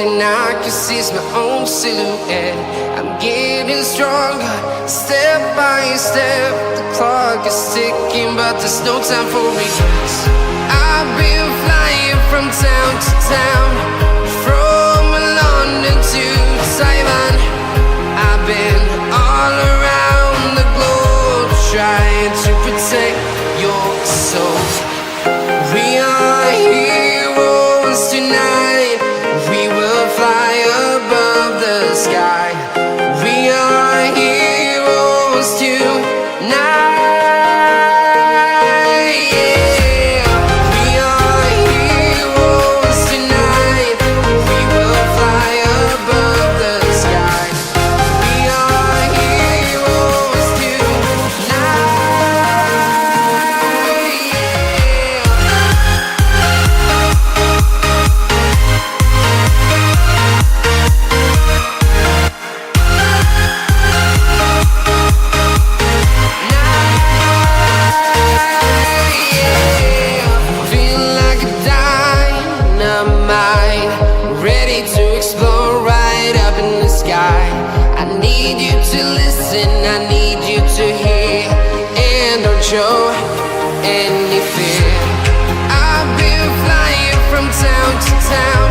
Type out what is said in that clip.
thing I can see is my own silhouette. I'm getting stronger, step by step. The clock is ticking, but there's no time for regrets. I've been flying from town to town, from London to Taiwan. I've been all around the globe, trying to protect your soul. We are heroes tonight. We will fly above the sky. We are heroes tonight. Yeah. We are heroes tonight. We will fly above the sky. We are heroes tonight. Ready to explore right up in the sky. I need you to listen, I need you to hear, and don't show any fear. I've been flying from town to town,